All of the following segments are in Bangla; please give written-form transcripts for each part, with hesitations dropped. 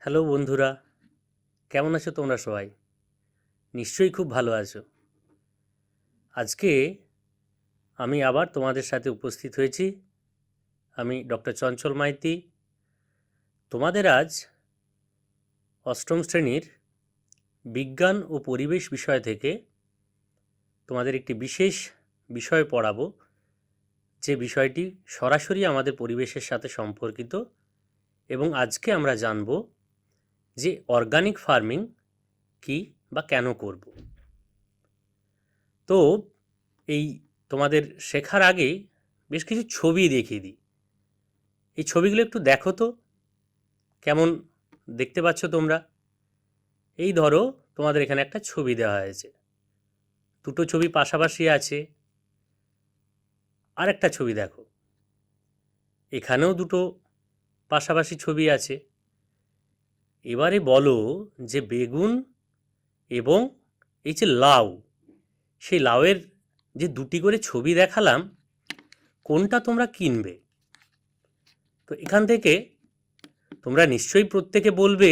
হ্যালো বন্ধুরা, কেমন আছো তোমরা সবাই? নিশ্চয়ই খুব ভালো আছো। আজকে আমি আবার তোমাদের সাথে উপস্থিত হয়েছি। আমি ডক্টর চঞ্চল মাইতি। তোমাদের আজ অষ্টম শ্রেণীর বিজ্ঞান ও পরিবেশ বিষয় থেকে তোমাদের একটি বিশেষ বিষয় পড়াবো, যে বিষয়টি সরাসরি আমাদের পরিবেশের সাথে সম্পর্কিত। এবং আজকে আমরা জানব যে অর্গানিক ফার্মিং কি বা কেন করব। তো এই তোমাদের শেখার আগে বেশ কিছু ছবি দেখিয়ে দিই। এই ছবিগুলো একটু দেখো তো, কেমন দেখতে পাচ্ছ তোমরা? এই ধরো, তোমাদের এখানে একটা ছবি দেওয়া হয়েছে, দুটো ছবি পাশাপাশি আছে। আর একটা ছবি দেখো, এখানেও দুটো পাশাপাশি ছবি আছে। এবারে বলো যে বেগুন এবং এই যে লাউ, সেই লাউয়ের যে দুটি করে ছবি দেখালাম, কোনটা তোমরা কিনবে? তো এখান থেকে তোমরা নিশ্চয়ই প্রত্যেকে বলবে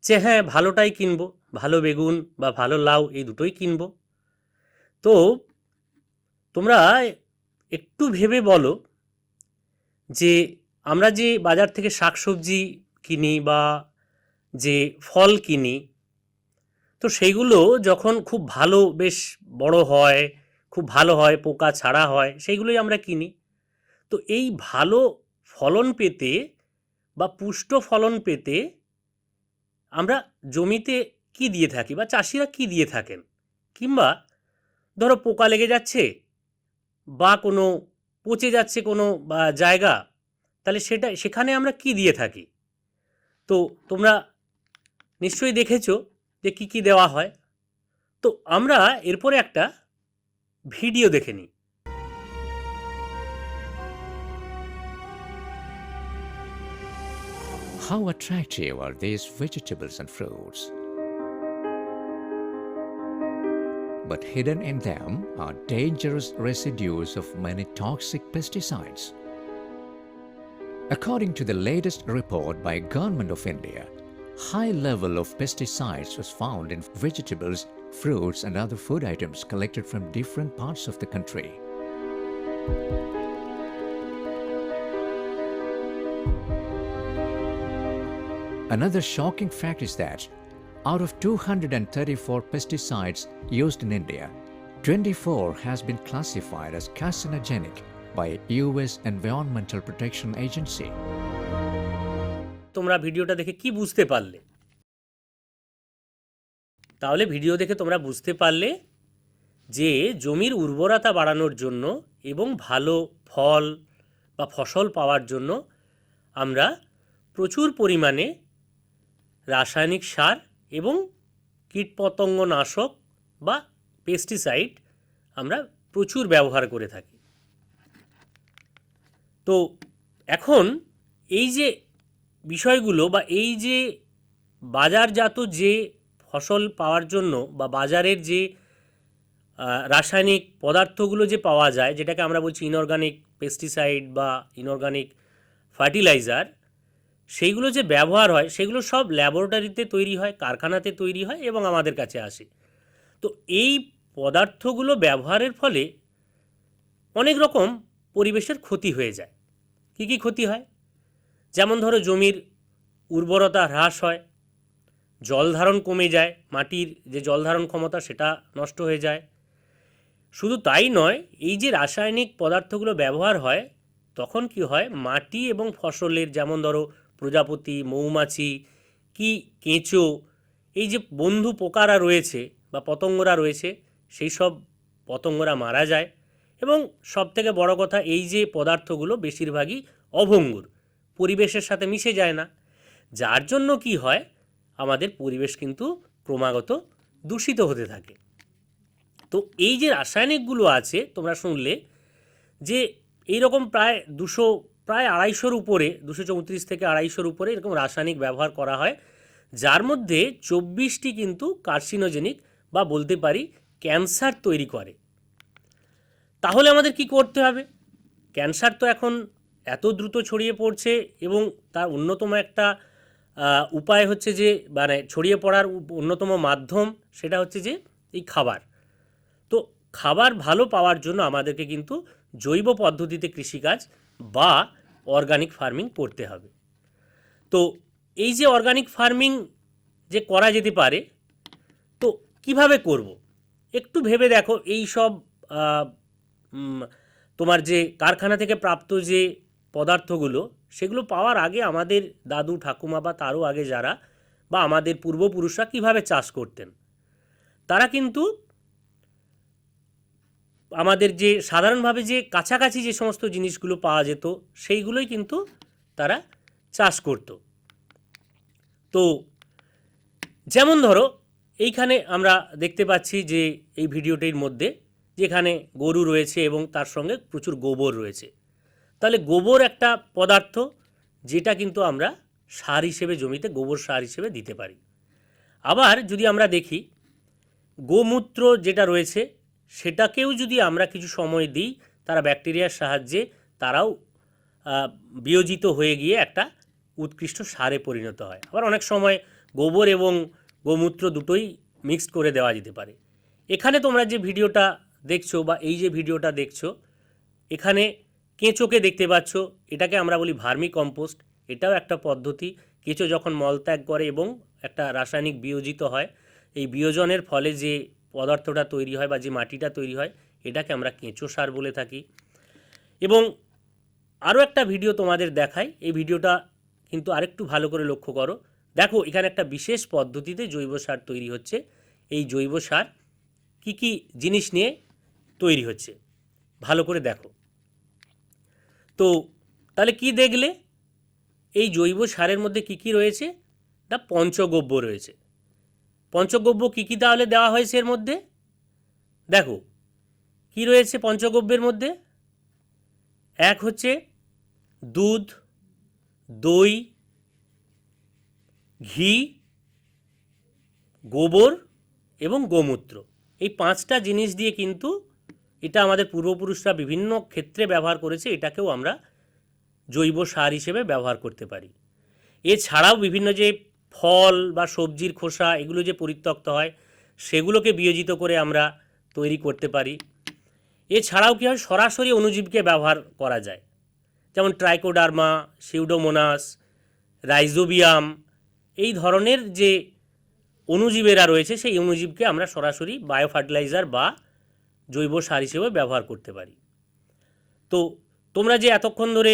যে হ্যাঁ, ভালোটাই কিনবো, ভালো বেগুন বা ভালো লাউ এই দুটোই কিনবো। তো তোমরা একটু ভেবে বলো যে আমরা যে বাজার থেকে শাকসবজি কিনি বা যে ফল কিনি, তো সেইগুলো যখন খুব ভালো, বেশ বড় হয়, খুব ভালো হয়, পোকা ছাড়া হয়, সেইগুলোই আমরা কিনি। তো এই ভালো ফলন পেতে বা পুষ্ট ফলন পেতে আমরা জমিতে কি দিয়ে থাকি বা চাষিরা কি দিয়ে থাকেন? কিংবা ধরো পোকা লেগে যাচ্ছে বা কোনো পচে যাচ্ছে কোনো জায়গা, তাহলে সেখানে আমরা কি দিয়ে থাকি? তো তোমরা নিশ্চয়ই দেখেছো যে কি কি দেওয়া হয়। তো আমরা এরপরে একটা ভিডিও দেখে নিই। How attractive are these vegetables and fruits? But hidden in them are dangerous residues of many toxic pesticides. According to the latest report by Government of India, high level of pesticides was found in vegetables, fruits and other food items collected from different parts of the country. Another shocking fact is that out of 234 pesticides used in India, 24 has been classified as carcinogenic by US Environmental Protection Agency. তোমরা ভিডিওটা দেখে কি বুঝতে পারলে? তাহলে ভিডিও দেখে তোমরা বুঝতে পারলে যে জমির উর্বরতা বাড়ানোর জন্য এবং ভালো ফল বা ফসল পাওয়ার জন্য আমরা প্রচুর পরিমাণে রাসায়নিক সার এবং কীটপতঙ্গনাশক বা পেস্টিসাইড আমরা প্রচুর ব্যবহার করে থাকি। তো এখন এই যে বিষয়গুলো বা এই যে বাজারজাত যে ফসল পাওয়ার জন্য বা বাজারের যে রাসায়নিক পদার্থগুলো যে পাওয়া যায়, যেটাকে আমরা বলছি ইনঅর্গানিক পেস্টিসাইড বা ইনঅর্গানিক ফার্টিলাইজার, সেইগুলো যে ব্যবহার হয় সেগুলো সব ল্যাবরেটরিতে তৈরি হয়, কারখানাতে তৈরি হয় এবং আমাদের কাছে আসে। তো এই পদার্থগুলো ব্যবহারের ফলে অনেক রকম পরিবেশের ক্ষতি হয়ে যায়। কী কী ক্ষতি হয়? যেমন ধরো, জমির উর্বরতা হ্রাস হয়, জল ধারণ কমে যায়, মাটির যে জল ধারণ ক্ষমতা সেটা নষ্ট হয়ে যায়। শুধু তাই নয়, এই যে রাসায়নিক পদার্থগুলো ব্যবহার হয়, তখন কি হয়, মাটি এবং ফসলের, যেমন ধরো প্রজাপতি, মৌমাছি, কি কেঁচো, এই যে বন্ধু পোকারা রয়েছে বা পতঙ্গরা রয়েছে, সেই সব পতঙ্গরা মারা যায়। এবং সবথেকে বড় কথা, এই যে পদার্থগুলো বেশিরভাগই অভঙ্গুর, পরিবেশের সাথে মিশে যায় না, যার জন্য কি হয়, আমাদের পরিবেশ কিন্তু ক্রমাগত দূষিত হতে থাকে। তো এই যে রাসায়নিকগুলো আছে, তোমরা শুনলে যে এইরকম প্রায় 250-250 উপরে, 234 থেকে 250 উপরে এরকম রাসায়নিক ব্যবহার করা হয়, যার মধ্যে 24টি কিন্তু কার্সিনোজেনিক বা বলতে পারি ক্যান্সার তৈরি করে। তাহলে আমাদের কি করতে হবে? ক্যান্সার তো এখন এত দ্রুত ছড়িয়ে পড়ছে এবং তার অন্যতম একটা উপায় হচ্ছে যে মানে ছড়িয়ে পড়ার অন্যতম মাধ্যম সেটা হচ্ছে যে এই খাবার। তো খাবার ভালো পাওয়ার জন্য আমাদেরকে কিন্তু জৈব পদ্ধতিতে কৃষিকাজ বা অর্গানিক ফার্মিং করতে হবে। তো এই যে অর্গানিক ফার্মিং যে করা যেতে পারে, তো কিভাবে করব একটু ভেবে দেখো। এই সব তোমার যে কারখানা থেকে প্রাপ্ত যে পদার্থগুলো, সেগুলো পাওয়ার আগে আমাদের দাদু ঠাকুমা বা তারও আগে যারা বা আমাদের পূর্বপুরুষরা কিভাবে চাষ করতেন, তারা কিন্তু আমাদের যে সাধারণভাবে যে কাছাকাছি যে সমস্ত জিনিসগুলো পাওয়া যেত সেইগুলোই কিন্তু তারা চাষ করত। তো যেমন ধরো এইখানে আমরা দেখতে পাচ্ছি যে এই ভিডিওটির মধ্যে যেখানে গরু রয়েছে এবং তার সঙ্গে প্রচুর গোবর রয়েছে। তাহলে গোবর একটা পদার্থ যেটা কিন্তু আমরা সার হিসেবে জমিতে গোবর সার হিসেবে দিতে পারি। আবার যদি আমরা দেখি গোমূত্র যেটা রয়েছে সেটাকেও যদি আমরা কিছু সময় দিই, তারা ব্যাকটেরিয়ার সাহায্যে তারাও বিয়োজিত হয়ে গিয়ে একটা উৎকৃষ্ট সারে পরিণত হয়। আবার অনেক সময় গোবর এবং গোমূত্র দুটোই মিক্সড করে দেওয়া যেতে পারে। এখানে তোমরা যে ভিডিওটা দেখছো বা এই যে ভিডিওটা দেখছো, এখানে কেঁচোকে দেখতে পাচ্ছ, এটাকে আমরা বলি ভার্মি কম্পোস্ট। এটাও একটা পদ্ধতি। কেঁচো যখন মলত্যাগ করে এবং একটা রাসায়নিক বিয়োজিত হয়, এই বিয়োজনের ফলে যে পদার্থটা তৈরি হয় বা যে মাটিটা তৈরি হয়, এটাকে আমরা কেঁচো সার বলে থাকি। এবং আরও একটা ভিডিও তোমাদের দেখাই, এই ভিডিওটা কিন্তু আরেকটু ভালো করে লক্ষ্য করো। দেখো এখানে একটা বিশেষ পদ্ধতিতে জৈব সার তৈরি হচ্ছে। এই জৈব সার কী কী জিনিস নিয়ে তৈরি হচ্ছে ভালো করে দেখো। তো তাহলে কি দেখলে, এই জৈব সারের মধ্যে কি কি রয়েছে? না, পঞ্চগব্য রয়েছে। পঞ্চগব্য কি কি তাহলে দেওয়া হয়েছে এর মধ্যে? দেখো কি রয়েছে পঞ্চগব্যের মধ্যে। এক হচ্ছে দুধ, দই, ঘি, গোবর এবং গোমূত্র। এই পাঁচটা জিনিস দিয়ে কিন্তু এটা আমাদের পূর্বপুরুষরা বিভিন্ন ক্ষেত্রে ব্যবহার করেছে, এটাকেও আমরা জৈব সার হিসেবে ব্যবহার করতে পারি। এছাড়াও বিভিন্ন যে ফল বা সবজির খোসা এগুলো যে পরিত্যক্ত হয় সেগুলোকে বিয়োজিত করে আমরা তৈরি করতে পারি। এছাড়াও কী হয়, সরাসরি অণুজীবকে ব্যবহার করা যায়, যেমন ট্রাইকোডার্মা, সিউডোমোনাস, রাইজোবিয়াম, এই ধরনের যে অণুজীবেরা রয়েছে সেই অণুজীবকে আমরা সরাসরি বায়ো ফার্টিলাইজার বা জৈব সার হিসেবে ব্যবহার করতে পারি। তো তোমরা যে এতক্ষণ ধরে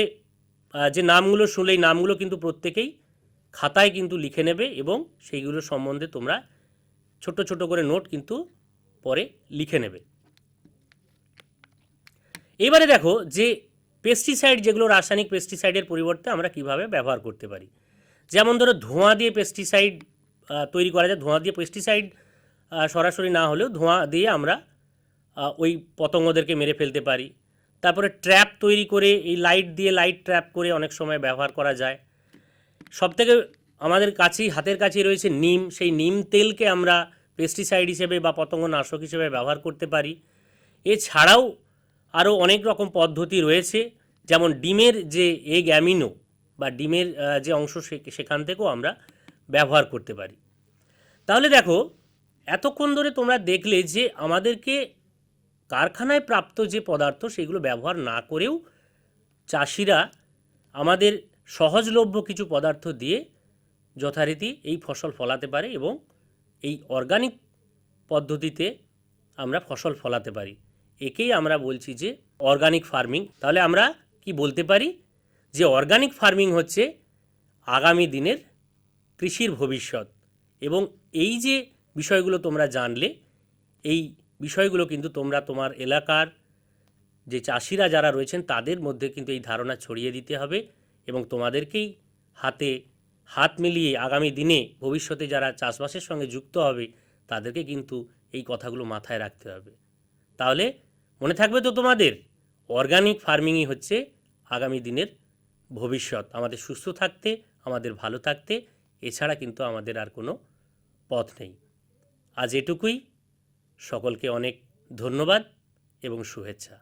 যে নামগুলো শুনলে, এই নামগুলো কিন্তু প্রত্যেকেই খাতায় কিন্তু লিখে নেবে এবং সেইগুলো সম্বন্ধে তোমরা ছোট ছোট করে নোট কিন্তু পরে লিখে নেবে। এবারে দেখো যে পেস্টিসাইড, যেগুলো রাসায়নিক পেস্টিসাইডের পরিবর্তে আমরা কিভাবে ব্যবহার করতে পারি। যেমন ধরো ধোঁয়া দিয়ে পেস্টিসাইড তৈরি করা যায়। ধোঁয়া দিয়ে পেস্টিসাইড সরাসরি না হলেও ধোঁয়া দিয়ে আমরা ওই পতঙ্গদেরকে মেরে ফেলতে পারি। তারপরে ট্র্যাপ তৈরি করে, এই লাইট দিয়ে লাইট ট্র্যাপ করে অনেক সময় ব্যবহার করা যায়। সবথেকে আমাদের কাছেই, হাতের কাছেই রয়েছে নিম। সেই নিম তেলকে আমরা পেস্টিসাইড হিসেবে বা পতঙ্গনাশক হিসেবে ব্যবহার করতে পারি। এছাড়াও আরও অনেক রকম পদ্ধতি রয়েছে, যেমন ডিমের যে এগ অ্যামিনো বা ডিমের যে অংশ সেখান থেকেও আমরা ব্যবহার করতে পারি। তাহলে দেখো এতক্ষণ ধরে তোমরা দেখলে যে আমাদেরকে কারখানায় প্রাপ্ত যে পদার্থ সেগুলো ব্যবহার না করেও চাষিরা আমাদের সহজলভ্য কিছু পদার্থ দিয়ে যথারীতি এই ফসল ফলাতে পারে এবং এই অর্গানিক পদ্ধতিতে আমরা ফসল ফলাতে পারি। একেই আমরা বলছি যে অর্গানিক ফার্মিং। তাহলে আমরা কি বলতে পারি যে অর্গানিক ফার্মিং হচ্ছে আগামী দিনের কৃষির ভবিষ্যৎ। এবং এই যে বিষয়গুলো তোমরা জানলে, এই বিষয়গুলো কিন্তু তোমরা তোমার এলাকার যে চাষিরা যারা রয়েছেন তাদের মধ্যে কিন্তু এই ধারণা ছড়িয়ে দিতে হবে এবং তোমাদেরকেই হাতে হাত মিলিয়ে আগামী দিনে ভবিষ্যতে যারা চাষবাসের সঙ্গে যুক্ত হবে তাদেরকে কিন্তু এই কথাগুলো মাথায় রাখতে হবে। তাহলে মনে থাকবে তো তোমাদের, অর্গানিক ফার্মিংই হচ্ছে আগামী দিনের ভবিষ্যৎ। আমাদের সুস্থ থাকতে, আমাদের ভালো থাকতে, এছাড়া কিন্তু আমাদের আর কোনো পথ নেই। আজ এটুকুই। সকলকে অনেক ধন্যবাদ এবং শুভেচ্ছা।